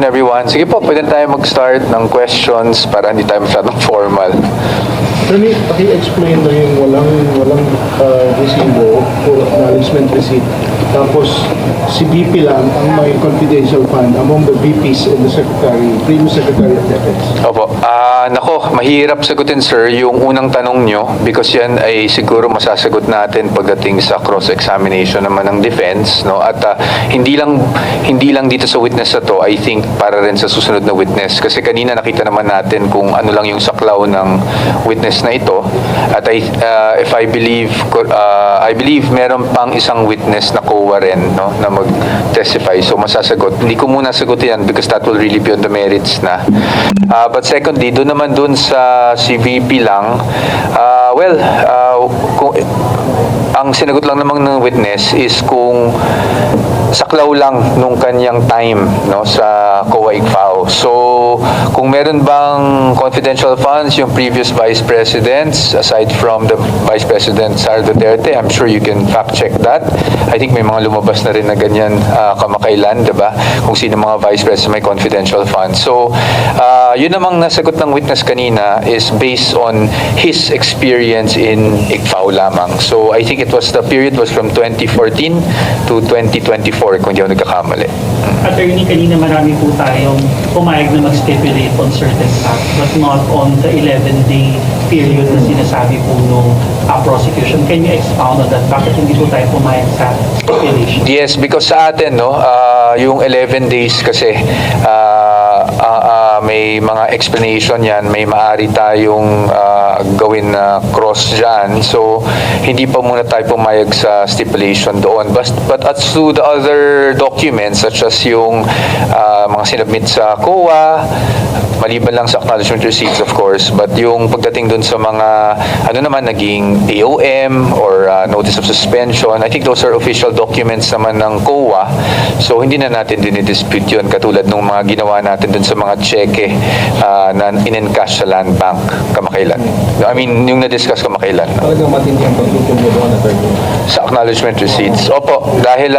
everyone. Sige po, pwede tayo mag-start ng questions para hindi tayo masyadong formal. Attorney, paki-explain na yung walang resibo o acknowledgement receipt. Tapos si BP lang ang may confidential fund among the VPs and the Secretary, Previous Secretary of Defense. Opo. Nako, mahirap sagutin sir yung unang tanong nyo because yan ay siguro masasagot natin pagdating sa cross-examination naman ng defense, no? At hindi lang dito sa witness na to, I think para rin sa susunod na witness kasi kanina nakita naman natin kung ano lang yung saklaw ng witness na ito. At if I believe meron pang isang witness na COA rin, no, na mag-testify. So masasagot. Hindi ko muna sagutin yan because that will really be on the merits na. But secondly, doon sa CVP lang, ang sinagot lang namang ng witness is kung saklaw lang nung kanyang time, no, sa COA ICFAO. So, kung meron bang confidential funds yung previous vice presidents, aside from the Vice President Sara Duterte, I'm sure you can fact-check that. I think may mga lumabas na rin na ganyan kamakailan, diba? Kung sino mga vice president may confidential funds. So, yun namang nasagot ng witness kanina is based on his experience in ICFAO lamang. So, I think the period was from 2014 to 2024, kung hindi ako nagkakamali. Attorney, kanina marami po tayong pumayag na mag-stipulate on certain facts, but not on the 11-day period na sinasabi po nung prosecution. Can you expound on that? Bakit hindi po tayo pumayag sa stipulation? Yes, because sa atin, no, yung 11 days kasi, may mga explanation yan, may maaari tayong gawin na cross dyan. So, hindi pa muna tayo pumayag sa stipulation doon. But as to the other documents, such as yung mga sinubmit sa COA, maliban lang sa acknowledgement receipts, of course, but yung pagdating doon sa mga, naging AOM or notice of suspension, I think those are official documents naman ng COA. So, hindi na natin dinidispute yun, katulad ng mga ginawa natin doon sa mga cheque na in-encash sa land bank kamakailan. I mean, yung na-discuss kamakailan. Talagang matindi ang pagtutubo doon, Attorney. Sa acknowledgement receipts. Opo, dahil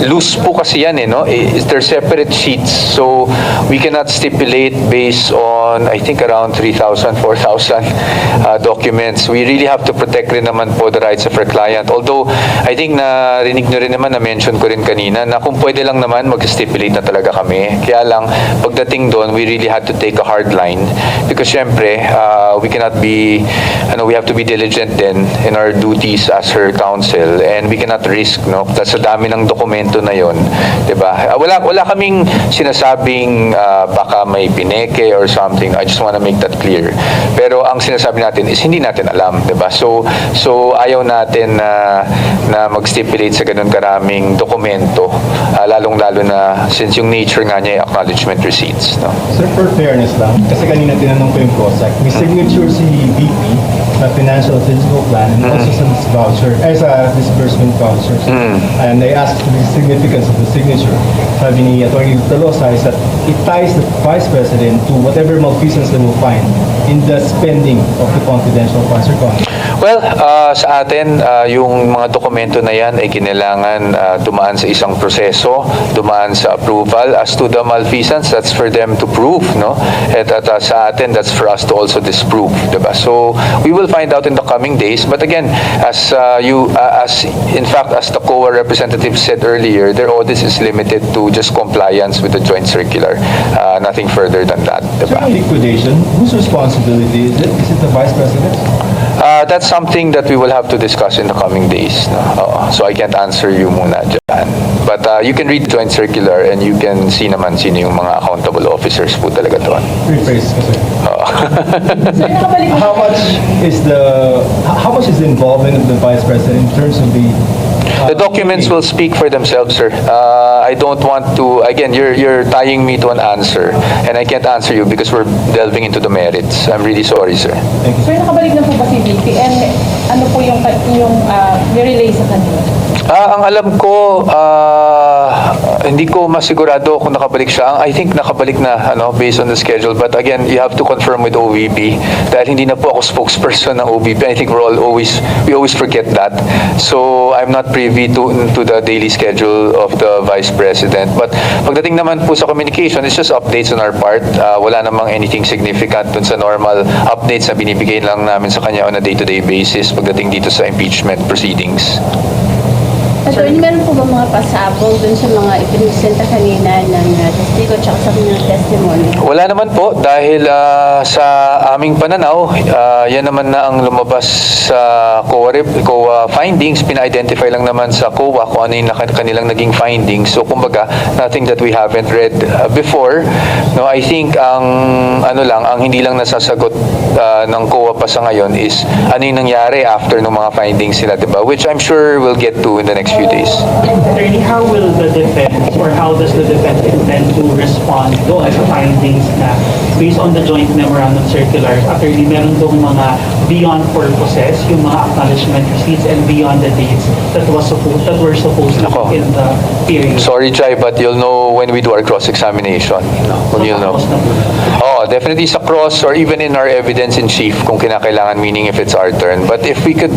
loose po kasi yan, no? They're separate sheets. So, we cannot stipulate based on, I think, around 3,000, 4,000 documents. We really have to protect rin naman po the rights of our client. Although, I think narinig nyo rin naman, na-mention ko rin kanina, na kung pwede lang naman, mag-stipulate na talaga kami. Kaya lang, pagdating doon, we really had to take a hard line. Because syempre, we cannot be, we have to be diligent din in our duties as her counsel. And we cannot risk, no? Sa dami ng dokumento na yon, diba? Wala kaming sinasabing baka may pineke or something. I just want to make that clear. Pero ang sinasabi natin is hindi natin alam, diba? So ayaw natin na mag-stipulate sa ganun karaming dokumento, lalong-lalo na since yung nature nga niya ay acknowledgement receipts, no? Sir, for fairness lang, kasi kanina tinanong ko yung COSAC, may signature si VP na financial physical plan and also sa voucher, sa disbursement vouchers. And I asked the significance of the signature. Sabi ni Atty. Talosa is that it ties the Vice President to whatever malfeasance they will find in the spending of the confidential funds. Well, sa atin, yung mga dokumento na yan ay kinailangan dumaan sa isang proseso, dumaan sa approval. As to the malfeasance, that's for them to prove, no? At sa atin, that's for us to also disprove, diba? So, we will find out in the coming days. But again, as the COA representative said earlier, their audit is limited to just compliance with the joint circular. Nothing further than that, diba? Sir, liquidation, whose responsibility is it? Is it the Vice President? That's something that we will have to discuss in the coming days. No? So I can't answer you muna dyan. But you can read the joint circular and you can see naman sino yung mga accountable officers po talaga doon. Rephrase kasi. How much is the involvement of the Vice President in terms of the The documents will speak for themselves, sir. I don't want to, again, you're tying me to an answer and I can't answer you because we're delving into the merits. I'm really sorry, sir. So, nakabalik na po ba si VP? And ano po yung nirelay sa kanila? Ang alam ko, hindi ko masigurado kung nakabalik siya. I think nakabalik na based on the schedule. But again, you have to confirm with OVP dahil hindi na po ako spokesperson ng OVP. I think we always forget that. So I'm not privy to the daily schedule of the Vice President. But pagdating naman po sa communication, it's just updates on our part. Wala namang anything significant dun sa normal updates na binibigay lang namin sa kanya on a day-to-day basis pagdating dito sa impeachment proceedings. Attorney, meron po ba mga pasabog dun sa mga ipinusenta kanina ng testigo at sa kanilang testimony? Wala naman po dahil sa aming pananaw, yan naman na ang lumabas sa COA findings. Pina-identify lang naman sa COA kung ano yung kanilang naging findings. So kumbaga, nothing that we haven't read before. No, I think ang hindi lang nasasagot ng COA pa sa ngayon is ano yung nangyari after ng mga findings nila, diba? Which I'm sure we'll get to in the next few days. Attorney, how will the defense or how does the defense intend to respond doon sa findings na based on the joint memorandum circulars, attorney, meron doon mga beyond purposes, yung mga acknowledgement receipts and beyond the dates that were supposed to Nako. be in the period? Sorry, Jai, but you'll know when we do our cross-examination. When you'll know. Oh, definitely sa cross or even in our evidence in chief kung kinakailangan, meaning if it's our turn. But if we could,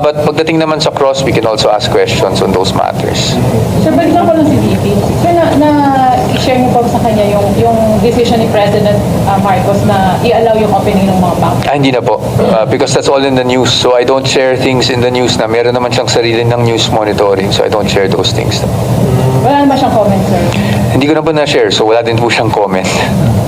but pagdating naman sa cross, we can also ask questions on those matters. Sir, balik lang ko lang si VP. Sir, i-share niyo po sa kanya yung decision ni President Marcos na i-allow yung opening ng mga bank. Hindi na po. Because that's all in the news. So I don't share things in the news na meron naman siyang sarili ng news monitoring. So I don't share those things. Wala na ba siyang comment, sir? Hindi ko na po na-share. So wala din po siyang comment.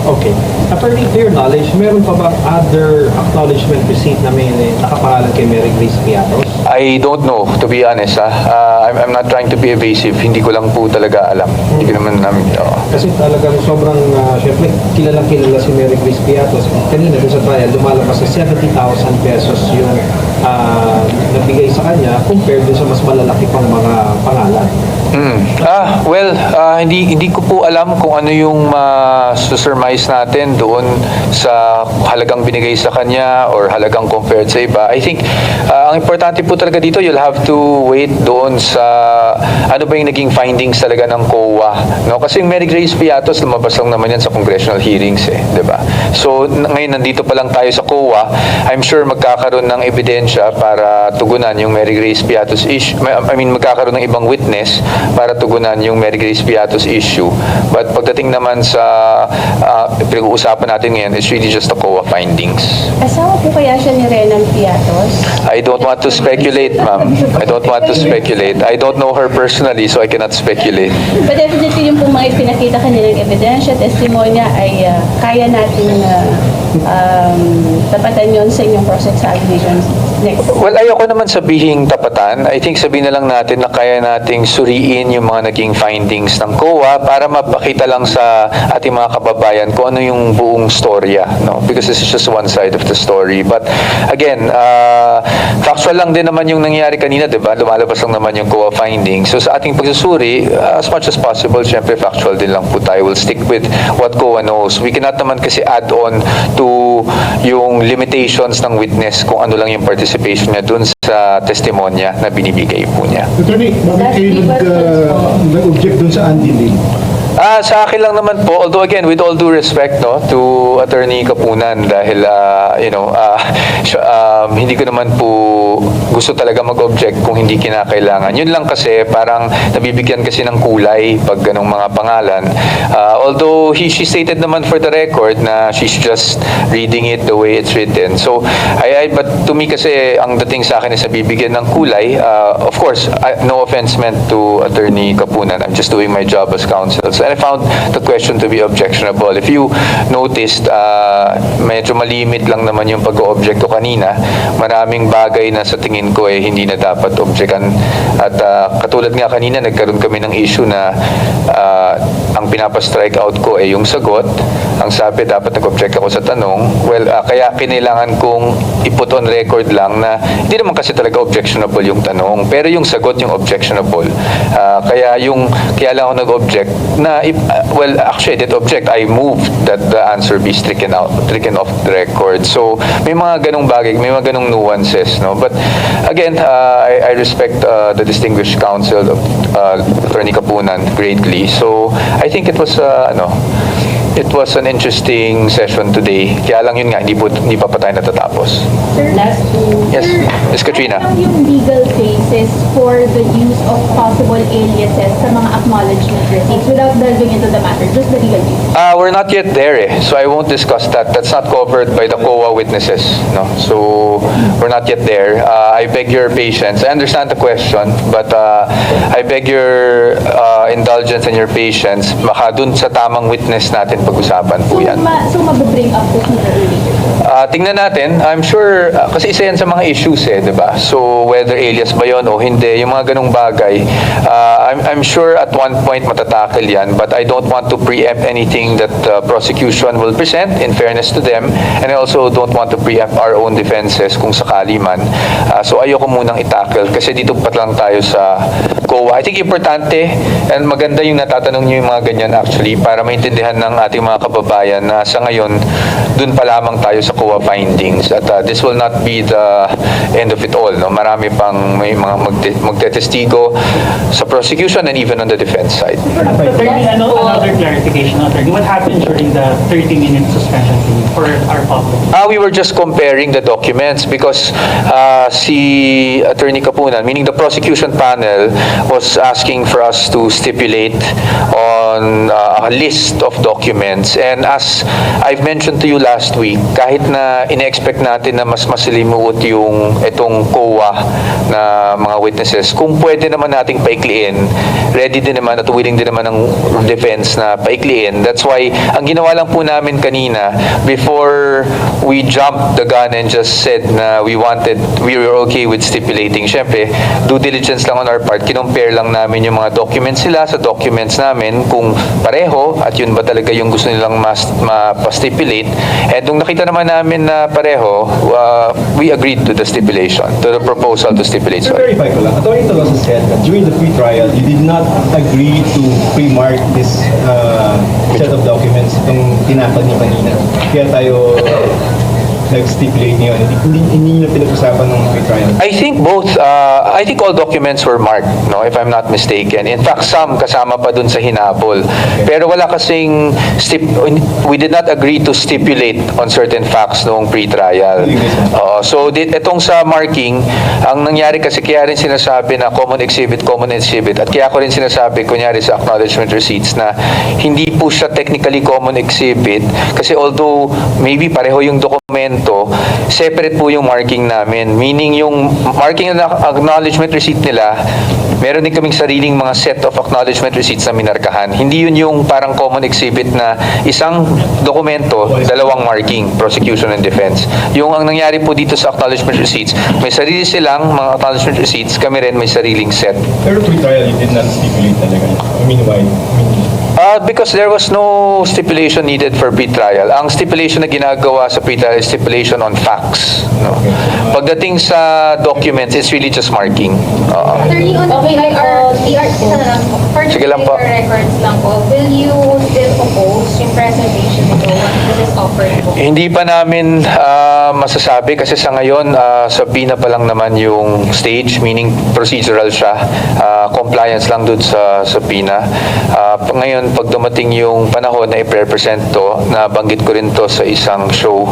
Okay. Attorney, to your knowledge, meron pa ba other acknowledgement receipt na may nakapangalan kay Mary Grace Piatos? I don't know, to be honest. I'm not trying to be evasive. Hindi ko lang po talaga alam. Hindi ko naman namin. Kasi talagang sobrang, syempre, kilala si Mary Grace Piatos. Kanina dun sa trial, lumalabas sa 70,000 pesos yung nabigay sa kanya compared dun sa mas malalaki pang mga pangalan. Well, hindi ko po alam kung ano yung susurmise natin doon sa halagang binigay sa kanya or halagang compared sa iba. I think ang importante po talaga dito, you'll have to wait doon sa ano ba yung naging findings talaga ng COA. No? Kasi yung Mary Grace Piatos, lumabas lang naman yan sa congressional hearings, di ba? So, ngayon nandito pa lang tayo sa COA, I'm sure magkakaroon ng ebidensya para tugunan yung Mary Grace Piatos issue. Magkakaroon ng ibang witness para tugunan yung Mary Grace Piatos issue. But pagdating naman sa pinag-uusapan natin ngayon, it's really just the COA findings. Asawa po kaya siya ni Renan Piatos? I don't want to speculate, ma'am. I don't want to speculate. I don't know her personally, so I cannot speculate. But definitely yung po mga ipinakita kanilang ebidensya, testimonya ay kaya natin tapatan yon sa inyong cross-examination next. Well, ayoko naman sabihin tapatan. I think sabihin na lang natin na kaya nating suriin yung mga naging findings ng COA para mapakita lang sa ating mga kababayan kung ano yung buong storya. No? Because this is just one side of the story. But again, factual lang din naman yung nangyari kanina, di ba? Lumalabas lang naman yung COA findings. So sa ating pagsusuri, as much as possible, syempre factual din lang po tayo. We'll stick with what COA knows. We cannot naman kasi add on to yung limitations ng witness kung ano lang yung participation niya dun sa testimonya na binibigay po niya. Attorney, bakit kayo nag-object dun sa Andy Lee? Sa akin lang naman po, although again, with all due respect to Attorney Kapunan dahil, hindi ko naman po gusto talaga mag-object kung hindi kinakailangan. Yun lang kasi parang nabibigyan kasi ng kulay pag ganong mga pangalan. Although she stated naman for the record na she's just reading it the way it's written. So, but to me kasi ang dating sa akin is nabibigyan ng kulay. Of course, no offense meant to Attorney Kapunan. I'm just doing my job as counsel. So, and I found the question to be objectionable. If you noticed, medyo malimit lang naman yung pag-o-object ko kanina. Maraming bagay na sa tingin ko hindi na dapat objectan. At katulad nga kanina, nagkaroon kami ng issue na ang pinapa-strike out ko ay yung sagot. Ang sabi, dapat nag-object ako sa tanong. Well, kaya kinailangan kong i-put on record lang na hindi naman kasi talaga objectionable yung tanong, pero yung sagot yung objectionable. Kaya lang ako nag-object na, well, actually, I did object. I moved that the answer be stricken off the record. So, may mga ganong bagay, may mga ganong nuances, no? But, again, I respect the distinguished counsel of Attorney Kapunan greatly. So, I think it was, it was an interesting session today. Kaya lang yun nga, hindi pa tayo natatapos. Last Yes, Ms. Katrina. Ano yung legal basis for the use of possible aliases sa mga acknowledgement receipts without delving into the matter? Just the legal basis. We're not yet there, so I won't discuss that. That's not covered by the COA witnesses, no. So we're not yet there. I beg your patience. I understand the question, but I beg your indulgence and your patience. Baka dun sa tamang witness natin pag-usapan po yan. So mabibring up po sooner or later. Tingnan natin. I'm sure, kasi isa yan sa mga issues di ba? So whether alias ba yun o hindi, yung mga ganung bagay, I'm sure at one point matatakil yan, but I don't want to preempt anything that prosecution will present in fairness to them, and I also don't want to preempt our own defenses kung sakali man. So ayoko munang itakil kasi dito pa lang tayo sa COA. I think importante and maganda yung natatanong niyo yung mga ganyan actually para maintindihan ng ating mga kababayan na sa ngayon dun pa lamang tayo sa COA findings at this will not be the end of it all, no? Marami pang may mga magtetestigo sa prosecution and even on the defense side. Attorney, another clarification, attorney. What happened during the 30-minute suspension for our public? We were just comparing the documents because si Attorney Kapunan, meaning the prosecution panel, was asking for us to stipulate on a list of documents. And as I've mentioned to you last week, kahit na ine-expect natin na mas masalimuot yung itong COA na mga witnesses, kung pwede naman nating paikliin, ready din naman at willing din naman ng defense na paikliin. That's why, ang ginawa lang po namin kanina, before we jumped the gun and just said na we were okay with stipulating, syempre, due diligence lang on our part, kinumpare lang namin yung mga documents nila sa documents namin kung pareho at yun ba talaga yung gusto nilang ma-stipulate. And nung nakita naman namin na pareho, we agreed to the stipulation, to the proposal to stipulate. To verify ko lang, Attorney Tolosa said that during the pre-trial, you did not agree to pre-mark this set of documents itong tinapad niyo kanina. Kaya tayo nag-stipulate niyo. Hindi niyo pinag-usapan ng pre-trial. I think both, I think all documents were marked, no, if I'm not mistaken. In fact, some kasama pa dun sa hinabol. Pero wala kasing, we did not agree to stipulate on certain facts noong pre-trial. So, itong sa marking, ang nangyari kasi kaya rin sinasabi na common exhibit, at kaya ko rin sinasabi, kunyari sa acknowledgement receipts, na hindi po siya technically common exhibit kasi although maybe pareho yung dokumento, separate po yung marking namin. Meaning yung marking na acknowledgement receipt nila, meron din kaming sariling mga set of acknowledgement receipts na minarkahan. Hindi yun yung parang common exhibit na isang dokumento, dalawang marking, prosecution and defense. Yung ang nangyari po dito sa acknowledgement receipts, may sarili silang mga acknowledgement receipts, kami rin may sariling set. Pero pre-trial, you did not stipulate talaga. I mean, why? Because there was no stipulation needed for pre-trial. Ang stipulation na ginagawa sa pre-trial is stipulation on facts. No? Pagdating sa documents, it's really just marking. Attorney, on isa na lang po. For Sige lang po. records lang po, will you still oppose yung presentation nito once this is offered po? Hindi pa namin masasabi kasi sa ngayon, sa PINA pa lang naman yung stage, meaning procedural siya. Compliance lang dun sa PINA. Ngayon, pag dumating yung panahon na i-represent to, nabanggit ko rin to sa isang show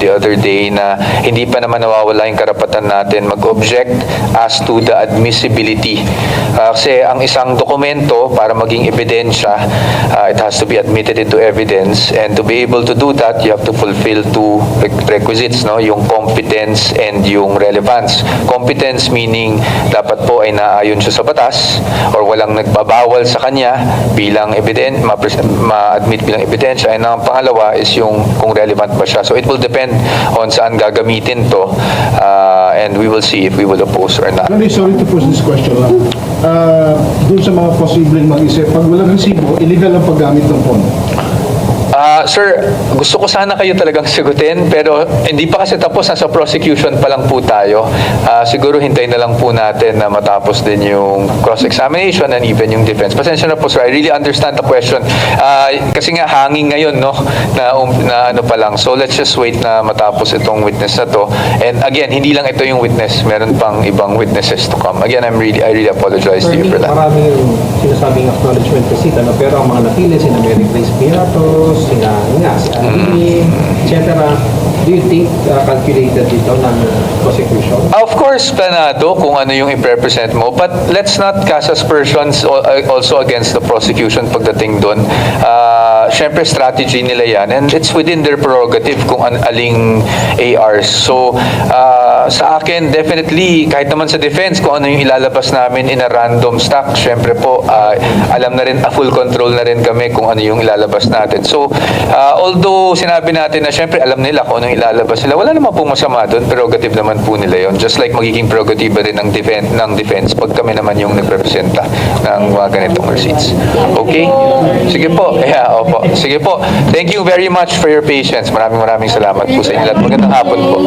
the other day na hindi pa naman nawawala yung karapatan natin mag-object as to the admissibility. Kasi ang isang dokumento para maging ebidensya, it has to be admitted into evidence, and to be able to do that, you have to fulfill two requisites, no? Yung competence and yung relevance. Competence meaning dapat po ay naayon siya sa batas or walang nagbabawal sa kanya bilang ma-admit bilang ebidensya, and ang pangalawa is yung kung relevant ba siya. So it will depend on saan gagamitin to, and we will see if we will oppose or not. Attorney, sorry to pose this question lang. Doon sa mga posibleng mag-isip, pag walang resibo, illegal ang paggamit ng pondo. Sir, gusto ko sana kayo talagang sagutin, pero hindi pa kasi tapos, nasa prosecution pa lang po tayo. Siguro hintayin na lang po natin na matapos din yung cross-examination and even yung defense. Pasensya na po, sir, I really understand the question. Kasi nga hanging ngayon, no, na ano pa lang. So let's just wait na matapos itong witness na to. And again, hindi lang ito yung witness, meron pang ibang witnesses to come. Again, I really apologize to you for that. Maraming sinasabing acknowledgement receipt, pero ang mga napili, sina Mary Grace Piatos, sina si Arlene, etc. Do you think calculated dito ng prosecution? Of course, planado kung ano yung i-represent mo, but let's not cast aspersions also against the prosecution pagdating doon. Siyempre, strategy nila yan, and it's within their prerogative kung aling ARs. So, sa akin, definitely, kahit naman sa defense, kung ano yung ilalabas namin in a random stock, siyempre po, alam na rin, full control na rin kami kung ano yung ilalabas natin. So, although sinabi natin na siyempre alam nila kung anong ilalabas nila, wala naman pong masama doon, prerogative naman po nila yon. Just like magiging prerogative rin ng defense pag kami naman yung nagrepresenta ng mga ganitong receipts. Okay? Sige po. Yeah, opo. Sige po. Thank you very much for your patience. Maraming salamat po sa inyo lahat. Magandang hapon po.